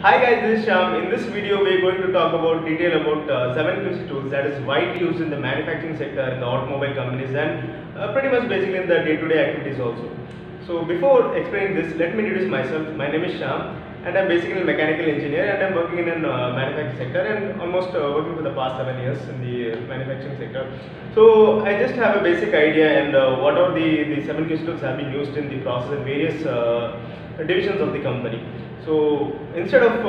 Hi guys, this is Sham. In this video, we are going to talk about detail about 7 QC tools that is widely used in the manufacturing sector, in the automobile companies, and pretty much basically in the day-to-day activities also. So before explaining this, let me introduce myself. My name is Sham, and I'm basically a mechanical engineer, and I'm working in a manufacturing sector, and almost working for the past 7 years in the manufacturing sector. So I just have a basic idea, and what are the 7 QC tools have been used in the process in various divisions of the company. So instead of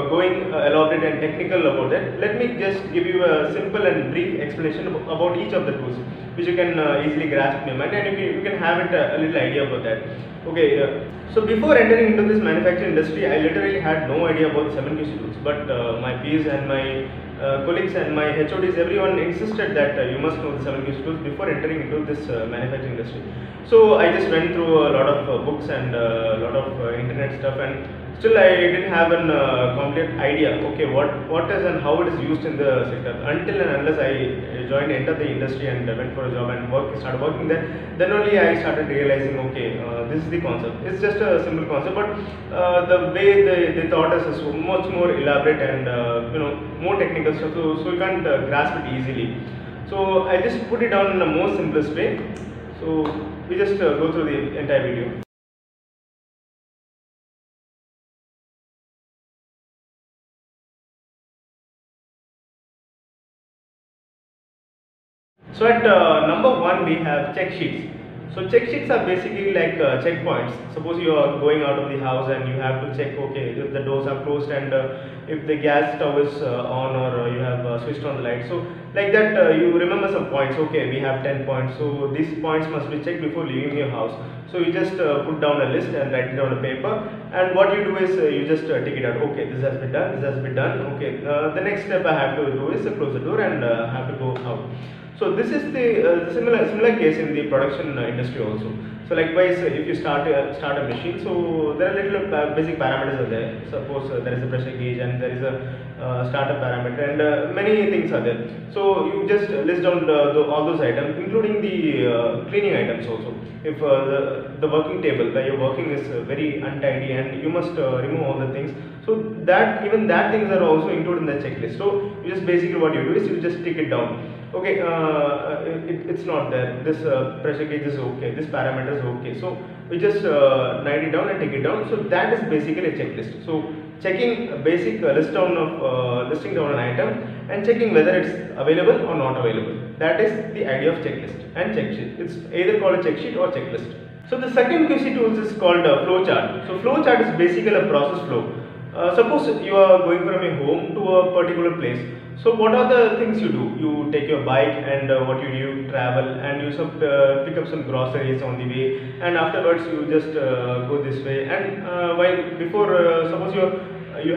going elaborate and technical about that, let me just give you a simple and brief explanation about each of the tools, which you can easily grasp in your mind, and you can have it a little idea about that. Okay, so before entering into this manufacturing industry, I literally had no idea about 7QC tools, but my peers and my colleagues and my HODs, everyone insisted that you must know the 7QC tools before entering into this manufacturing industry. So I just went through a lot of books and a lot of internet stuff, and still I didn't have an complete idea, okay, what is and how it is used in the sector, until and unless I entered the industry and went for a job and started working there. Then only I started realizing, okay, this is the concept. It's just a simple concept, but the way they taught us is so much more elaborate and more technical stuff, so you can't grasp it easily. So I just put it down in the most simplest way. So we just go through the entire video. So at number 1 we have check sheets. So check sheets are basically like checkpoints. Suppose you are going out of the house and you have to check, okay, if the doors are closed and if the gas stove is on, or you have switched on the light. So like that you remember some points. Okay, we have 10 points. So these points must be checked before leaving your house. So you just put down a list and write it down on paper. And what you do is you just take it out. Okay, this has been done. This has been done. Okay, the next step I have to do is close the door and have to go out. So this is the similar case in the production industry also. So likewise, if you start a machine, so there are little basic parameters are there. Suppose there is a pressure gauge and there is a startup parameter, and many things are there. So you just list down all those items, including the cleaning items also. If the working table where you're working is very untidy and you must remove all the things, so that even that things are also included in the checklist. So you just basically what you do is you just tick it down. Okay, it's not there. This pressure gauge is okay. This parameter is okay. So we just write it down and take it down. So that is basically a checklist. So checking a basic listing down an item and checking whether it's available or not available. That is the idea of checklist and check sheet. It's either called a check sheet or checklist. So the second QC tools is called flowchart. So flowchart is basically a process flow. Suppose you are going from your home to a particular place. So what are the things you do? You take your bike and what you do, travel, and you pick up some groceries on the way, and afterwards you just go this way. And suppose you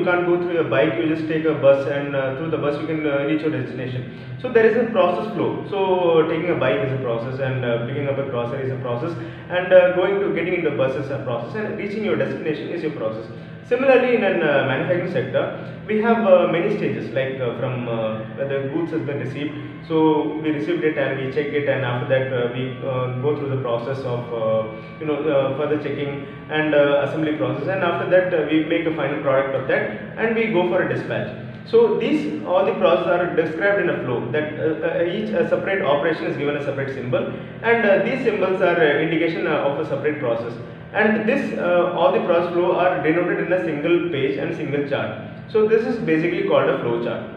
can't go through your bike, you just take a bus, and through the bus you can reach your destination. So there is a process flow. So taking a bike is a process, and picking up a grocery is a process, and getting into a bus is a process, and reaching your destination is your process. Similarly, in a manufacturing sector, we have many stages, like from where the goods has been received. So we received it and we check it, and after that we go through the process of further checking and assembly process, and after that we make a final product of that and we go for a dispatch. So all the processes are described in a flow, that each separate operation is given a separate symbol, and these symbols are indication of a separate process. And all the process flow are denoted in a single page and single chart. So this is basically called a flow chart.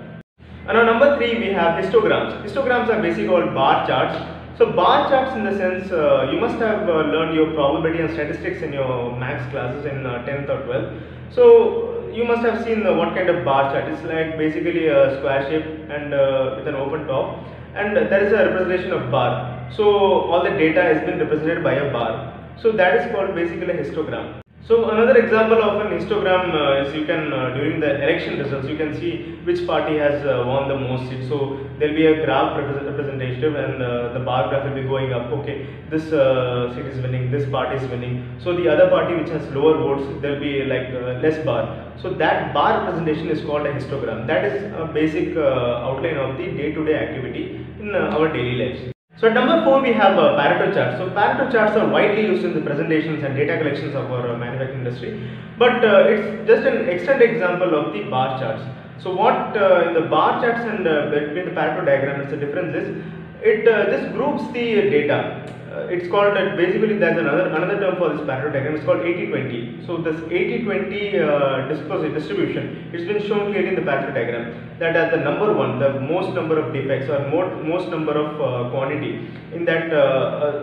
And on number 3 we have histograms. Histograms are basically called bar charts. So bar charts, in the sense, you must have learned your probability and statistics in your maths classes in 10th or 12th. So you must have seen what kind of bar chart. It's like basically a square shape and with an open top, and there is a representation of bar. So all the data has been represented by a bar. So that is called basically a histogram. So another example of an histogram is you can during the election results you can see which party has won the most seats. So there will be a graph representative, and the bar graph will be going up. Okay, this seat is winning, this party is winning. So the other party which has lower votes, there will be like less bar. So that bar representation is called a histogram. That is a basic outline of the day-to-day activity in our daily lives. So at number 4 we have Parental Chart. So Parental charts are widely used in the presentations and data collections of our manufacturing industry, but it's just an extended example of the bar charts. So what in the bar charts and between the Pareto diagram is the difference is it just groups the data. It's called basically there's another term for this Pareto diagram. It's called 80-20. So this 80-20 distribution, it's been shown clearly in the Pareto diagram that as the number one, the most number of defects or most number of quantity in that.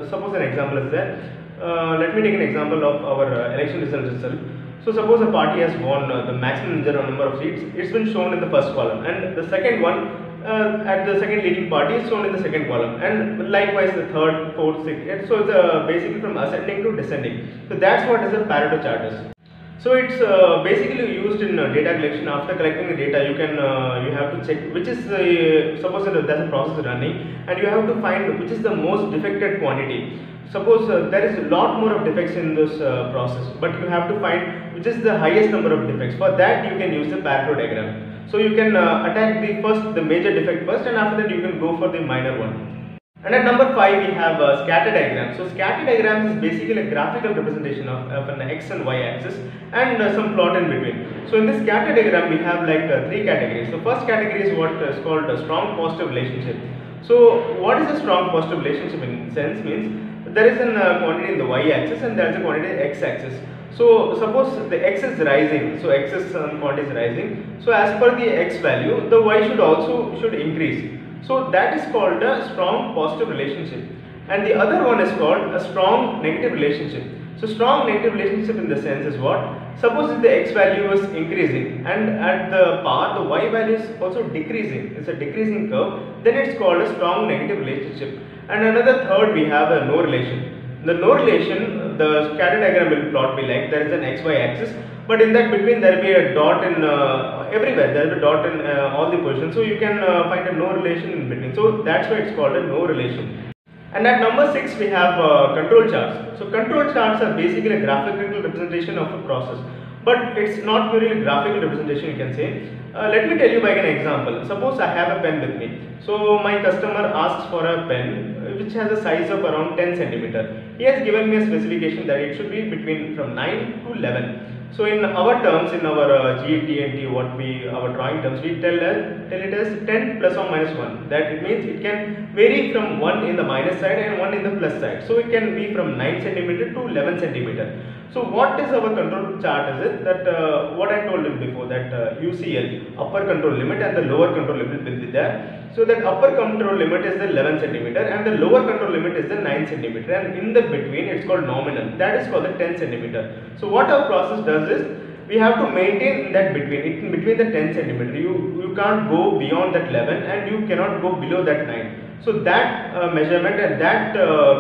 Suppose an example is there. Let me take an example of our election results itself. So suppose a party has won the maximum number of seats. It's been shown in the first column, and the second one at the second leading party is shown in the second column, and likewise the third, fourth, sixth. So it's basically from ascending to descending. So that's what is a Pareto chart is. So it's basically used in data collection. After collecting the data, you have to check which is suppose there's a process running, and you have to find which is the most defected quantity. Suppose there is a lot more of defects in this process, but you have to find which is the highest number of defects. For that you can use the Pareto diagram. So you can attack the major defect first, and after that you can go for the minor one. And at number 5 we have scatter diagram. So scatter diagrams is basically a graphical representation of an x and y axis and some plot in between. So in this scatter diagram we have like 3 categories. So first category is what is called a strong positive relationship. So what is a strong positive relationship in sense means there is a quantity in the y axis and there is a quantity in the x axis. So suppose the x is rising, so x is quantity is rising. So as per the x value, the y should increase. So that is called a strong positive relationship. And the other one is called a strong negative relationship. So strong negative relationship in the sense is what? Suppose if the x value is increasing and at the path the y value is also decreasing, it's a decreasing curve, then it's called a strong negative relationship. And another third we have a no relation. The no relation, the scatter diagram will plot be like there is an xy axis, but in that between there will be a dot in everywhere, there will be a dot in all the positions, so you can find a no relation in between. So that's why it's called a no relation. And at number 6 we have control charts. So control charts are basically a graphical representation of a process, but it's not purely graphical representation, you can say. Let me tell you by an example. Suppose I have a pen with me. So my customer asks for a pen which has a size of around 10 centimeter. He has given me a specification that it should be between from 9 to 11. So in our terms, in our GT&T, our drawing terms, we tell it as 10 plus or minus 1. That it means it can vary from 1 in the minus side and 1 in the plus side. So it can be from 9 centimeter to 11 centimeter. So what is our control chart is it that what I told you before that UCL, upper control limit, and the lower control limit will be there. So that upper control limit is the 11 centimeter and the lower control limit is the 9 centimeter, and in the between it's called nominal, that is called the 10 centimeter. So what our process does is we have to maintain that between the 10 centimeter. You can't go beyond that 11 and you cannot go below that 9. So that measurement and that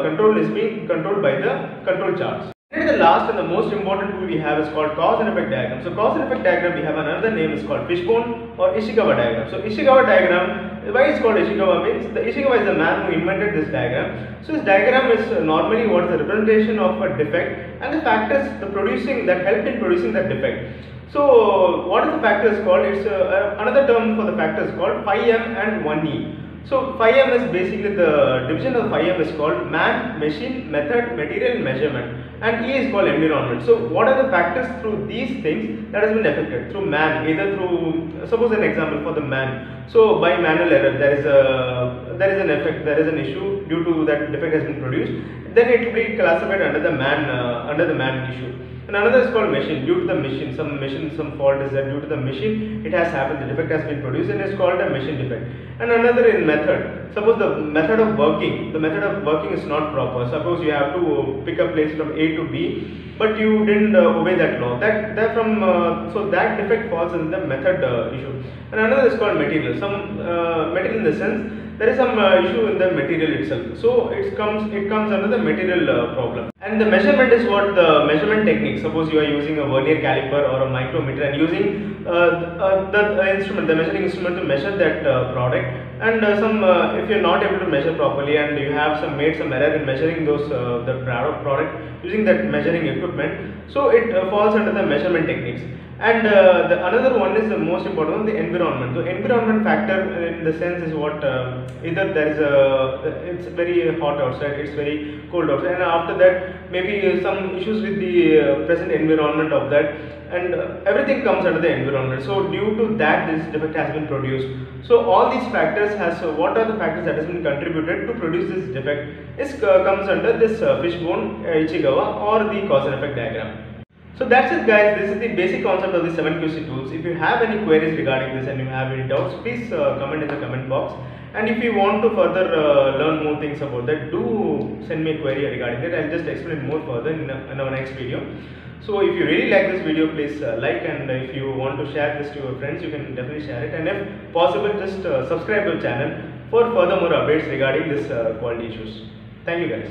control is being controlled by the control charts. And the last and the most important tool we have is called cause and effect diagram. So cause and effect diagram, we have another name is called fishbone or Ishikawa diagram. So Ishikawa diagram, why it's called Ishikawa means the Ishikawa is the man who invented this diagram. So this diagram is normally what is the representation of a defect and the factors that help in producing that defect. So what is the factors called? It's another term for the factors called phi m and 1e. So phi m is basically the division of phi m is called man, machine, method, material, measurement, and E is called environment. So what are the factors through these things that has been affected through man, either through, suppose an example for the man. So by manual error there is an effect, there is an issue due to that defect has been produced, then it will be classified under the man issue. And another is called machine, due to the machine, some fault is there due to the machine, it has happened, the defect has been produced and is called a machine defect. And another in method, suppose the method of working is not proper. Suppose you have to pick a place from A to B, but you didn't obey that law. So that defect falls in the method issue. And another is called material. Some material in the sense there is some issue in the material itself. So it comes under the material problem. And the measurement is what the measurement technique. Suppose you are using a vernier caliper or a micrometer and using the measuring instrument to measure that product. And if you are not able to measure properly and you have made some error in measuring the product using that measuring equipment, so it falls under the measurement techniques. And the another one is the most important one, the environment. So environment factor in the sense is what, either there is it's very hot outside, it's very cold outside, and after that maybe some issues with the present environment of that, and everything comes under the environment. So due to that, this defect has been produced. So all these factors has what are the factors that has been contributed to produce this defect is comes under this fishbone Ichigawa or the cause and effect diagram. So that's it guys, this is the basic concept of the 7QC tools. If you have any queries regarding this and you have any doubts, please comment in the comment box. And if you want to further learn more things about that, do send me a query regarding that. I'll just explain more further in our next video. So if you really like this video, please like, and if you want to share this to your friends, you can definitely share it. And if possible, just subscribe to the channel for further more updates regarding this quality issues. Thank you guys.